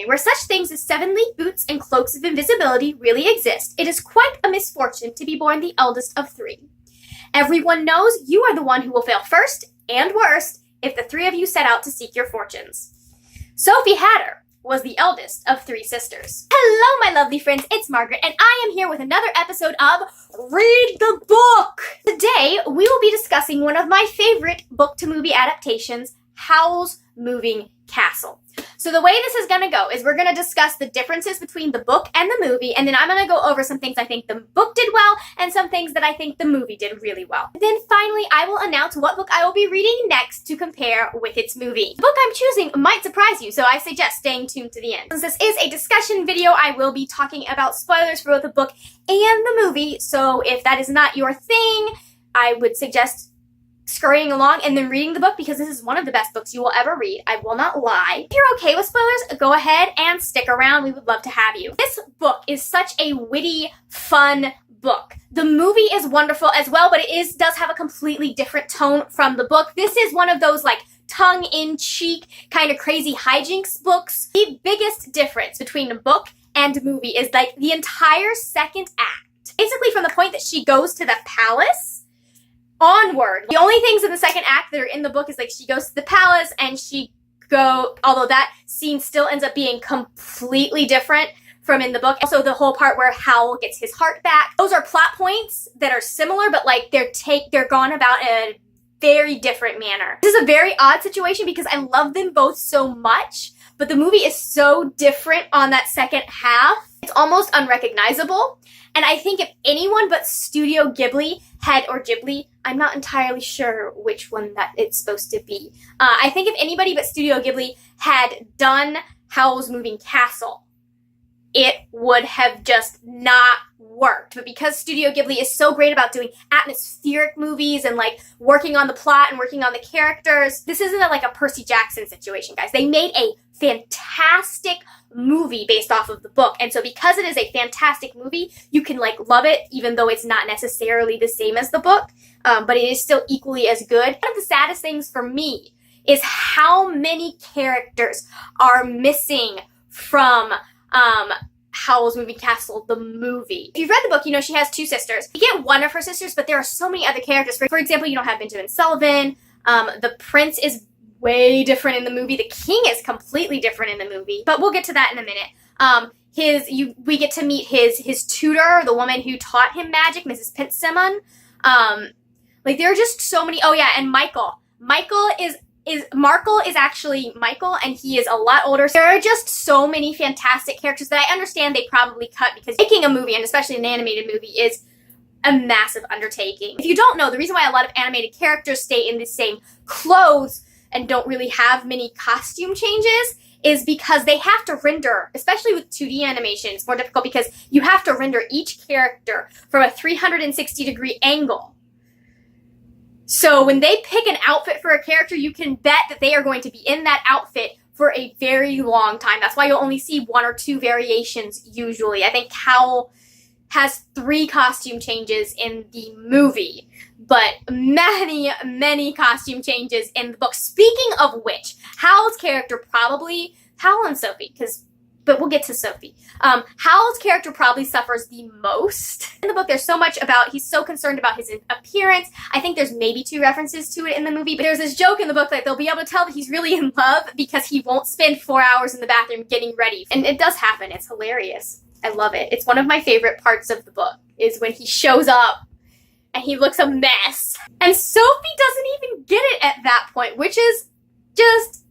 where such things as 7-league boots and cloaks of invisibility really exist, it is quite a misfortune to be born the eldest of 3. Everyone knows you are the one who will fail first and worst if the 3 of you set out to seek your fortunes. Sophie Hatter was the eldest of 3 sisters. Hello, my lovely friends, it's Margaret, and I am here with another episode of Read the Book! Today, we will be discussing one of my favorite book-to-movie adaptations, Howl's Moving Castle. So the way this is going to go is we're going to discuss the differences between the book and the movie, and then I'm going to go over some things I think the book did well and some things that I think the movie did really well. Then finally, I will announce what book I will be reading next to compare with its movie. The book I'm choosing might surprise you, so I suggest staying tuned to the end. Since this is a discussion video, I will be talking about spoilers for both the book and the movie, so if that is not your thing, I would suggest scurrying along and then reading the book because this is one of the best books you will ever read. I will not lie. If you're okay with spoilers, go ahead and stick around. We would love to have you. This book is such a witty, fun book. The movie is wonderful as well, but it does have a completely different tone from the book. This is one of those like tongue-in-cheek kind of crazy hijinks books. The biggest difference between the book and movie is like the entire second act. Basically from the point that she goes to the palace onward. The only things in the second act that are in the book is like she goes to the palace and although that scene still ends up being completely different from in the book. Also the whole part where Howl gets his heart back. Those are plot points that are similar, but like they're gone about in a very different manner. This is a very odd situation because I love them both so much, but the movie is so different on that second half. It's almost unrecognizable. And I think if anyone but Studio Ghibli or Ghibli, I'm not entirely sure which one that it's supposed to be. I think if anybody but Studio Ghibli had done Howl's Moving Castle, it would have just not worked. But because Studio Ghibli is so great about doing atmospheric movies and like working on the plot and working on the characters, this isn't like a Percy Jackson situation, guys. They made a fantastic movie based off of the book. And so because it is a fantastic movie, you can like love it even though it's not necessarily the same as the book, but it is still equally as good. One of the saddest things for me is how many characters are missing from Howl's Moving Castle, the movie. If you've read the book, you know she has 2 sisters. You get one of her sisters, but there are so many other characters. For example, you don't have Benjamin Sullivan. The prince is way different in the movie. The king is completely different in the movie, but we'll get to that in a minute. We get to meet his tutor, the woman who taught him magic, Mrs. Pittsimon. Like there are just so many. Oh yeah, and Michael. Markle is actually Michael, and he is a lot older. There are just so many fantastic characters that I understand they probably cut because making a movie, and especially an animated movie, is a massive undertaking. If you don't know, the reason why a lot of animated characters stay in the same clothes and don't really have many costume changes is because they have to render, especially with 2D animation, it's more difficult because you have to render each character from a 360-degree angle. So when they pick an outfit for a character, you can bet that they are going to be in that outfit for a very long time. That's why you'll only see 1 or 2 variations usually. I think Howl has 3 costume changes in the movie, but many, many costume changes in the book. Speaking of which, Howl's character probably, Howl and Sophie, but we'll get to Sophie. Howl's character probably suffers the most. In the book, there's so much about, he's so concerned about his appearance. I think there's maybe 2 references to it in the movie, but there's this joke in the book that they'll be able to tell that he's really in love because he won't spend 4 hours in the bathroom getting ready. And it does happen. It's hilarious. I love it. It's one of my favorite parts of the book, is when he shows up and he looks a mess. And Sophie doesn't even get it at that point, which is just...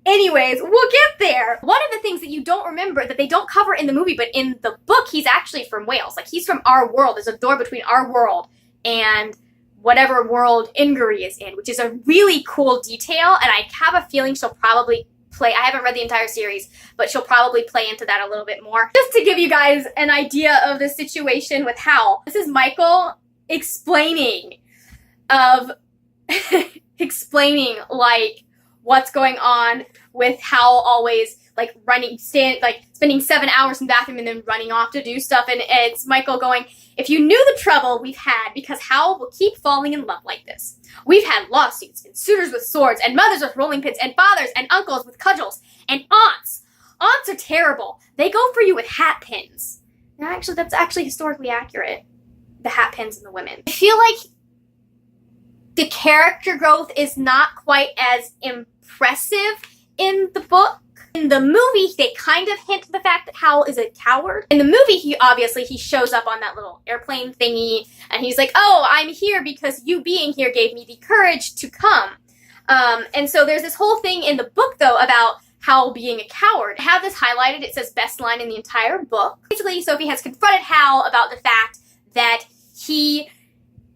Anyways, we'll get there. One of the things that you don't remember, that they don't cover in the movie, but in the book, he's actually from Wales. Like, he's from our world. There's a door between our world and whatever world Ingrid is in, which is a really cool detail, and I have a feeling she'll probably play, I haven't read the entire series, but she'll probably play into that a little bit more. Just to give you guys an idea of the situation with Howl, this is Michael explaining like what's going on with Howl always like spending 7 hours in the bathroom and then running off to do stuff. And it's Michael going, if you knew the trouble we've had, because Howl will keep falling in love like this. We've had lawsuits and suitors with swords and mothers with rolling pins and fathers and uncles with cudgels and aunts Aunts are terrible. They go for you with hat pins. And actually, that's actually historically accurate. The hat pins and the women. I feel like the character growth is not quite as impressive in the book. In the movie, they kind of hint the fact that Howl is a coward. In the movie, he shows up on that little airplane thingy, and he's like, oh, I'm here because you being here gave me the courage to come. And so there's this whole thing in the book, though, about Howl being a coward. I have this highlighted. It says best line in the entire book. Basically, Sophie has confronted Howl about the fact that he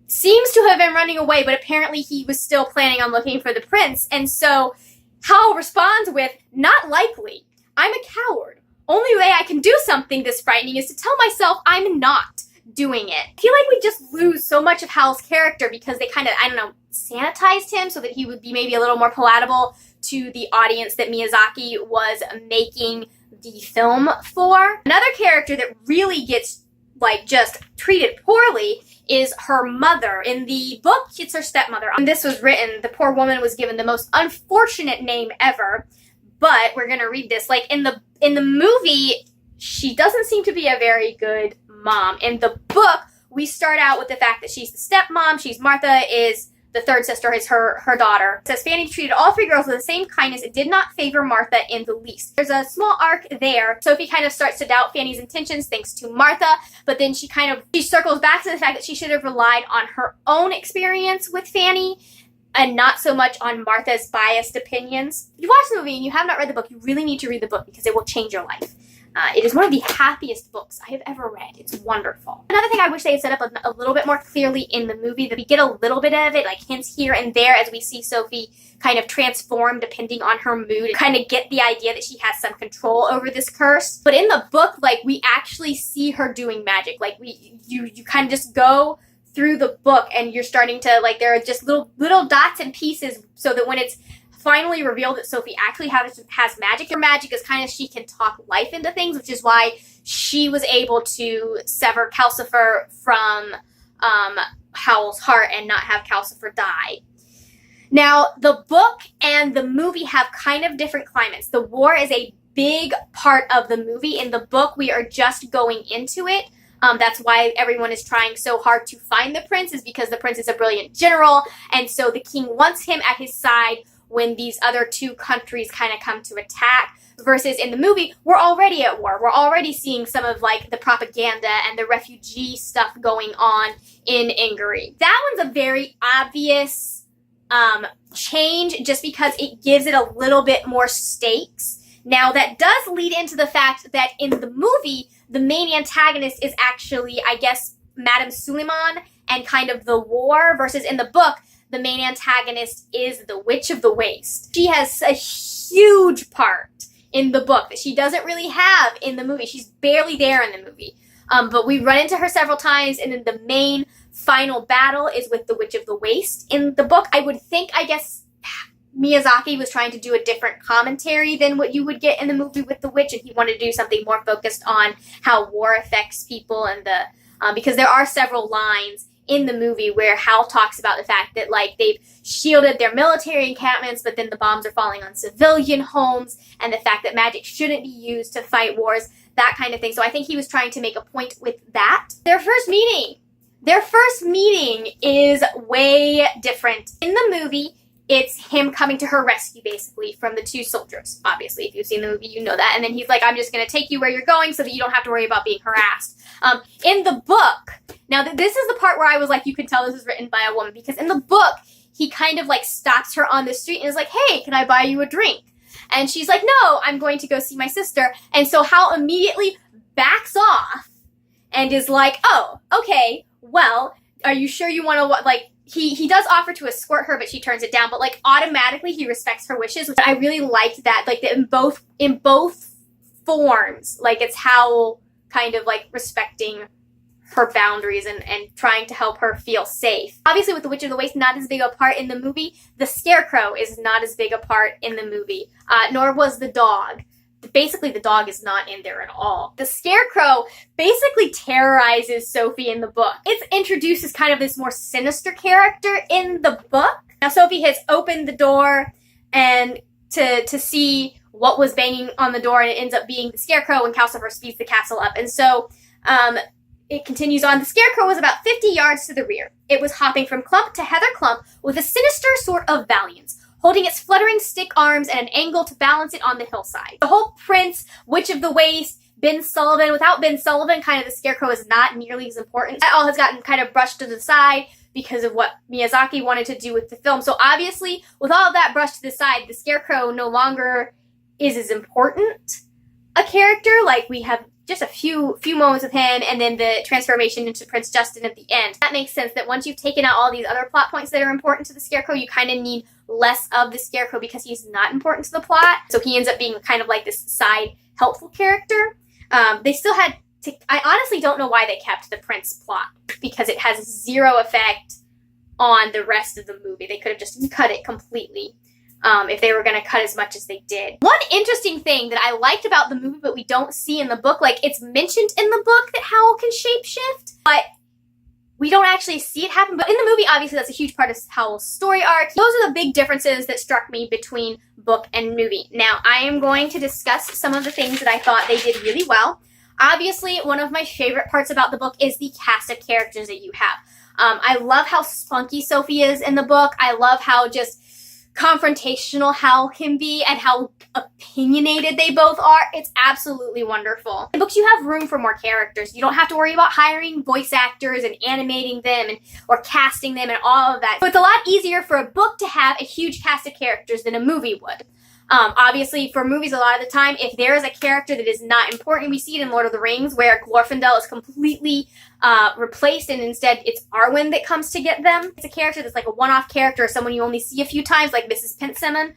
seems to have been running away, but apparently he was still planning on looking for the prince. And so Howl responds with, not likely. I'm a coward. Only way I can do something this frightening is to tell myself I'm not doing it. I feel like we just lose so much of Howl's character because they kind of, I don't know, sanitized him so that he would be maybe a little more palatable to the audience that Miyazaki was making the film for. Another character that really gets, like, just treated poorly is her mother. In the book, it's her stepmother. When this was written, the poor woman was given the most unfortunate name ever, but we're gonna read this. Like, in the movie, she doesn't seem to be a very good mom. In the book, we start out with the fact that she's the stepmom, Martha is the third sister, is her daughter. It says, Fanny treated all three girls with the same kindness. It did not favor Martha in the least. There's a small arc there. Sophie kind of starts to doubt Fanny's intentions thanks to Martha, but then she circles back to the fact that she should have relied on her own experience with Fanny and not so much on Martha's biased opinions. If you watch the movie and you have not read the book, you really need to read the book because it will change your life. It is one of the happiest books I have ever read. It's wonderful. Another thing I wish they had set up a little bit more clearly in the movie, that we get a little bit of it, like hints here and there as we see Sophie kind of transform depending on her mood, and kind of get the idea that she has some control over this curse. But in the book, like, we actually see her doing magic. Like, you kind of just go through the book and you're starting to, like, there are just little dots and pieces so that when it's finally revealed that Sophie actually has magic. Her magic is kind of she can talk life into things, which is why she was able to sever Calcifer from Howl's heart and not have Calcifer die. Now, the book and the movie have kind of different climates. The war is a big part of the movie. In the book, we are just going into it. That's why everyone is trying so hard to find the prince, is because the prince is a brilliant general, and so the king wants him at his side when these other two countries kind of come to attack, versus in the movie, we're already at war. We're already seeing some of, like, the propaganda and the refugee stuff going on in Ingary. That one's a very obvious change just because it gives it a little bit more stakes. Now, that does lead into the fact that in the movie, the main antagonist is actually, I guess, Madame Suleiman and kind of the war, versus in the book, the main antagonist is the Witch of the Waste. She has a huge part in the book that she doesn't really have in the movie. She's barely there in the movie. But we run into her several times, and then the main final battle is with the Witch of the Waste. In the book, I guess, Miyazaki was trying to do a different commentary than what you would get in the movie with the witch, and he wanted to do something more focused on how war affects people, and because there are several lines in the movie where Howl talks about the fact that, like, they've shielded their military encampments, but then the bombs are falling on civilian homes, and the fact that magic shouldn't be used to fight wars, that kind of thing. So I think he was trying to make a point with that. Their first meeting is way different. In the movie, it's him coming to her rescue, basically, from the two soldiers. Obviously, if you've seen the movie, you know that. And then he's like, I'm just going to take you where you're going so that you don't have to worry about being harassed. In the book, now this is the part where I was like, you can tell this was written by a woman, because in the book, he kind of, like, stops her on the street and is like, hey, can I buy you a drink? And she's like, no, I'm going to go see my sister. And so Howl immediately backs off and is like, oh, okay, well, are you sure you want to, like, he does offer to escort her, but she turns it down, but, like, automatically he respects her wishes, which I really liked that, like, that in both forms, like, it's Howl kind of, like, respecting her boundaries and trying to help her feel safe. Obviously, with the Witch of the Waste not as big a part in the movie, the Scarecrow is not as big a part in the movie, nor was the dog. Basically, the dog is not in there at all. The Scarecrow basically terrorizes Sophie in the book. It's introduced as kind of this more sinister character in the book. Now, Sophie has opened the door and to see what was banging on the door, and it ends up being the Scarecrow when Calcifer speeds the castle up. And so it continues on. The Scarecrow was about 50 yards to the rear. It was hopping from clump to heather clump with a sinister sort of valiance, holding its fluttering stick arms at an angle to balance it on the hillside. The whole Prince, Witch of the Waste, Ben Sullivan. Without Ben Sullivan, kind of the Scarecrow is not nearly as important. That all has gotten kind of brushed to the side because of what Miyazaki wanted to do with the film. So obviously, with all of that brushed to the side, the Scarecrow no longer is as important a character. Like, we have just a few moments with him, and then the transformation into Prince Justin at the end. That makes sense that once you've taken out all these other plot points that are important to the Scarecrow, you kind of need less of the Scarecrow because he's not important to the plot. So he ends up being kind of like this side helpful character. They still had to, I honestly don't know why they kept the Prince plot, because it has zero effect on the rest of the movie. They could have just cut it completely. If they were going to cut as much as they did. One interesting thing that I liked about the movie but we don't see in the book, like, it's mentioned in the book that Howl can shapeshift, but we don't actually see it happen. But in the movie, obviously, that's a huge part of Howl's story arc. Those are the big differences that struck me between book and movie. Now, I am going to discuss some of the things that I thought they did really well. Obviously, one of my favorite parts about the book is the cast of characters that you have. I love how spunky Sophie is in the book. I love how just confrontational Howl can be and how opinionated they both are. It's absolutely wonderful. In books, you have room for more characters. You don't have to worry about hiring voice actors and animating them or casting them and all of that. So it's a lot easier for a book to have a huge cast of characters than a movie would. Obviously, for movies, a lot of the time, if there is a character that is not important, we see it in Lord of the Rings, where Glorfindel is completely replaced, and instead it's Arwen that comes to get them. It's a character that's like a one-off character, or someone you only see a few times, like Mrs. Pentsimon.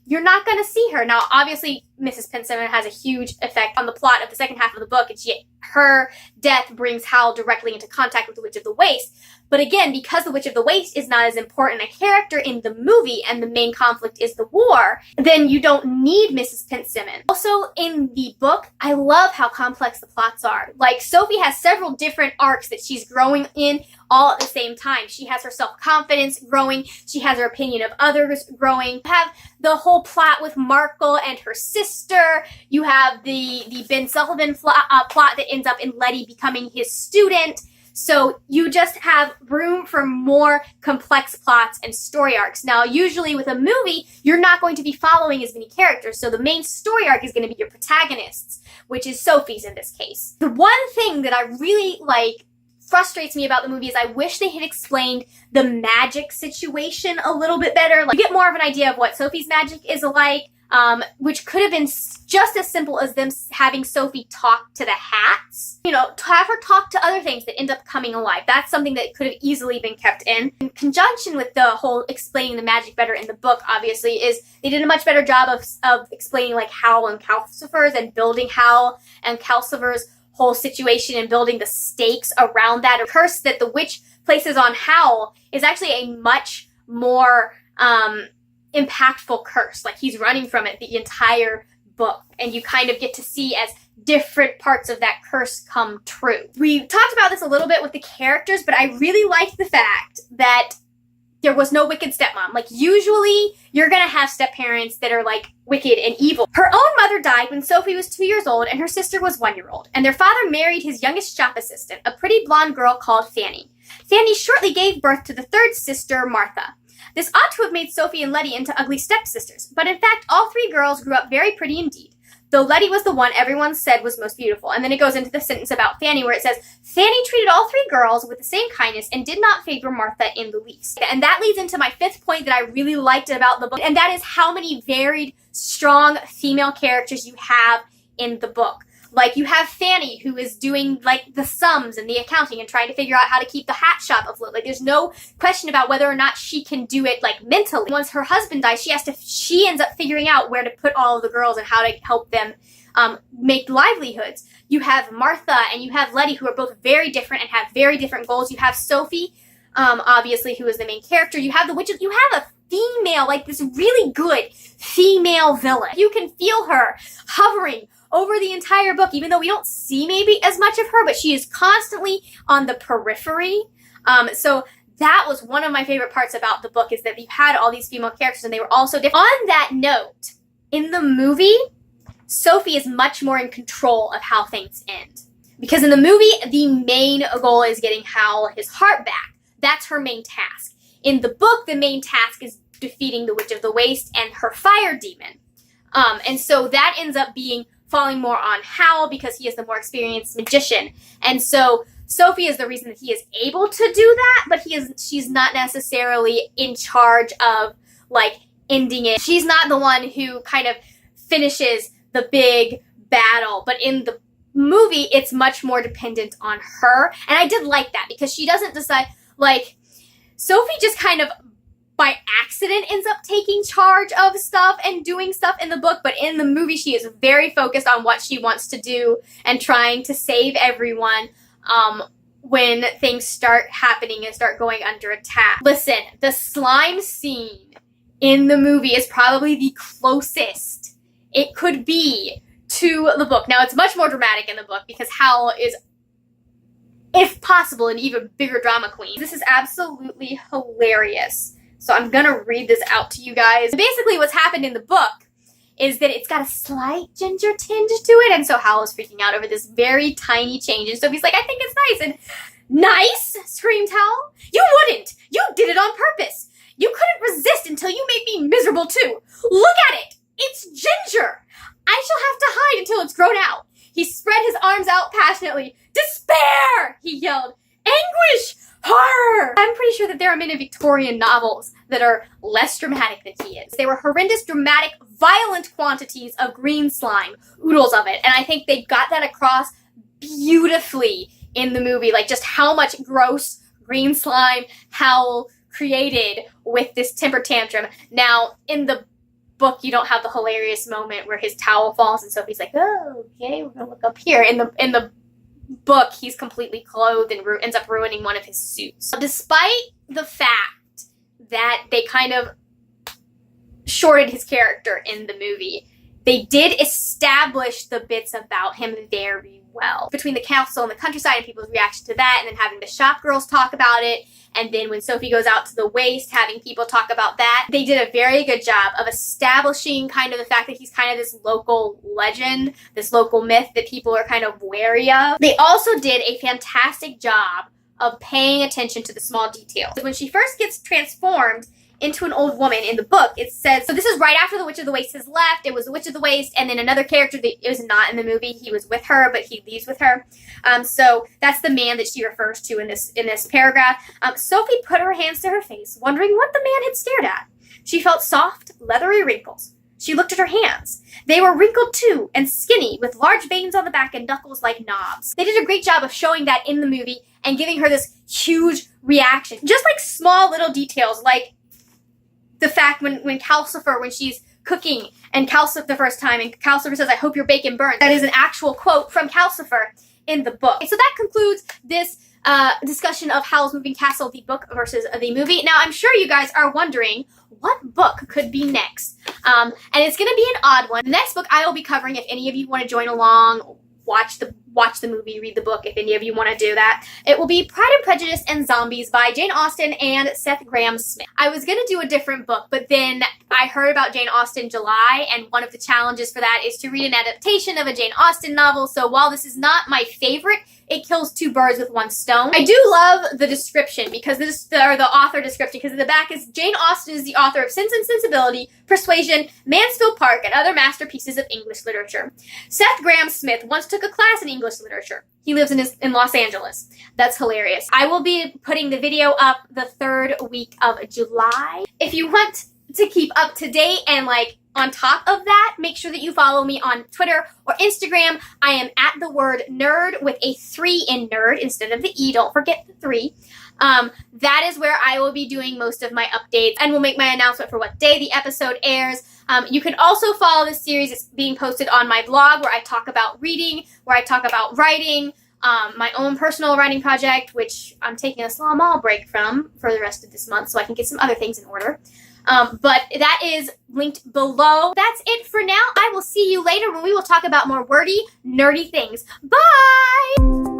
You're not going to see her. Now, obviously, Mrs. Pentsimon has a huge effect on the plot of the second half of the book, and her death brings Howl directly into contact with the Witch of the Waste. But again, because the Witch of the Waste is not as important a character in the movie, and the main conflict is the war, then you don't need Mrs. Pentsimon. Also, in the book, I love how complex the plots are. Like, Sophie has several different arcs that she's growing in all at the same time. She has her self-confidence growing. She has her opinion of others growing. You have the whole plot with Markle and her sister. You have the Ben Sullivan plot that ends up in Letty becoming his student. So you just have room for more complex plots and story arcs. Now, usually with a movie, you're not going to be following as many characters, so the main story arc is going to be your protagonists, which is Sophie's in this case. The one thing that I really frustrates me about the movie is I wish they had explained the magic situation a little bit better. Like, you get more of an idea of what Sophie's magic is like, which could have been just as simple as them having Sophie talk to the hats. You know, to have her talk to other things that end up coming alive. That's something that could have easily been kept in. In conjunction with the whole explaining the magic better in the book, obviously, is they did a much better job of explaining, like, Howl and Calcifer's and building Howl and Calcifer's whole situation and building the stakes around that. A curse that the witch places on Howl is actually a much more impactful curse. Like, he's running from it the entire book, and you kind of get to see as different parts of that curse come true. We talked about this a little bit with the characters, but I really liked the fact that there was no wicked stepmom. Like, usually you're gonna have step-parents that are, like, wicked and evil. Her own mother died when Sophie was 2 years old and her sister was 1 year old, and their father married his youngest shop assistant, a pretty blonde girl called Fanny. Fanny shortly gave birth to the third sister, Martha. This ought to have made Sophie and Letty into ugly stepsisters, but in fact, all three girls grew up very pretty indeed, though Letty was the one everyone said was most beautiful. And then it goes into the sentence about Fanny where it says, Fanny treated all three girls with the same kindness and did not favor Martha in the least. And that leads into my fifth point that I really liked about the book, and that is how many varied, strong female characters you have in the book. Like, you have Fanny, who is doing, like, the sums and the accounting and trying to figure out how to keep the hat shop afloat. Like, there's no question about whether or not she can do it, like, mentally. Once her husband dies, she ends up figuring out where to put all of the girls and how to help them make livelihoods. You have Martha and you have Letty, who are both very different and have very different goals. You have Sophie, obviously, who is the main character. You have the witches. You have a female, like, this really good female villain. You can feel her hovering over the entire book, even though we don't see maybe as much of her, but she is constantly on the periphery. So that was one of my favorite parts about the book, is that you had all these female characters and they were all so different. On that note, In the movie, Sophie is much more in control of how things end. Because in the movie, the main goal is getting Howl his heart back. That's her main task. In the book, the main task is defeating the Witch of the Waste and her fire demon. And so that ends up falling more on Howl because he is the more experienced magician. And so Sophie is the reason that he is able to do that, but she's not necessarily in charge of, like, ending it. She's not the one who kind of finishes the big battle, but in the movie, it's much more dependent on her. And I did like that because she doesn't decide, like, Sophie just kind of by accident ends up taking charge of stuff and doing stuff in the book, but in the movie she is very focused on what she wants to do and trying to save everyone when things start happening and start going under attack. Listen, the slime scene in the movie is probably the closest it could be to the book. Now, it's much more dramatic in the book because Howl is, if possible, an even bigger drama queen. This is absolutely hilarious. So I'm gonna read this out to you guys. Basically, what's happened in the book is that it's got a slight ginger tinge to it, and so Howl is freaking out over this very tiny change, and Sophie's like, I think it's nice, and nice, screamed Howl. You wouldn't! You did it on purpose! You couldn't resist until you made me miserable too! Look at it! It's ginger! I shall have to hide until it's grown out. He spread his arms out passionately. Despair! He yelled. Anguish! Horror! I'm pretty sure that there are many Victorian novels that are less dramatic than he is. They were horrendous, dramatic, violent quantities of green slime, oodles of it, and I think they got that across beautifully in the movie, like just how much gross green slime Howl created with this temper tantrum. Now, in the book, you don't have the hilarious moment where his towel falls and Sophie's like, oh, okay, we're gonna look up here. In the book, he's completely clothed and ends up ruining one of his suits. Despite the fact that they kind of shorted his character in the movie, they did establish the bits about him very well. Between the council and the countryside and people's reaction to that, and then having the shop girls talk about it, and then when Sophie goes out to the waste, having people talk about that, they did a very good job of establishing kind of the fact that he's kind of this local legend, this local myth that people are kind of wary of. They also did a fantastic job of paying attention to the small details. When she first gets transformed into an old woman in the book, it says, so this is right after the Witch of the Waste has left. It was the Witch of the Waste and then another character that it was not in the movie. He was with her, but he leaves with her. So that's the man that she refers to in this paragraph. Sophie put her hands to her face, wondering what the man had stared at. She felt soft, leathery wrinkles. She looked at her hands. They were wrinkled too and skinny, with large veins on the back and knuckles like knobs. They did a great job of showing that in the movie and giving her this huge reaction. Just like small little details, like the fact when Calcifer, when she's cooking and Calcifer the first time, and Calcifer says, I hope your bacon burns. That is an actual quote from Calcifer in the book. And so that concludes this discussion of Howl's Moving Castle, the book versus the movie. Now, I'm sure you guys are wondering what book could be next. And it's going to be an odd one. The next book I will be covering, if any of you want to join along, watch the movie, read the book, if any of you want to do that. It will be Pride and Prejudice and Zombies by Jane Austen and Seth Grahame-Smith. I was going to do a different book, but then I heard about Jane Austen July, and one of the challenges for that is to read an adaptation of a Jane Austen novel. So while this is not my favorite, it kills two birds with one stone. I do love the description because the author description, because in the back is Jane Austen is the author of Sense and Sensibility, Persuasion, Mansfield Park, and other masterpieces of English literature. Seth Grahame-Smith once took a class in English literature. He lives in Los Angeles. That's hilarious. I will be putting the video up the third week of July. If you want to keep up to date and like on top of that, make sure that you follow me on Twitter or Instagram. I am at the word nerd with a 3 in nerd instead of the E. Don't forget the 3. That is where I will be doing most of my updates and will make my announcement for what day the episode airs. You can also follow this series. It's being posted on my blog where I talk about reading, where I talk about writing, my own personal writing project, which I'm taking a small break from for the rest of this month so I can get some other things in order. But that is linked below. That's it for now. I will see you later when we will talk about more wordy, nerdy things. Bye!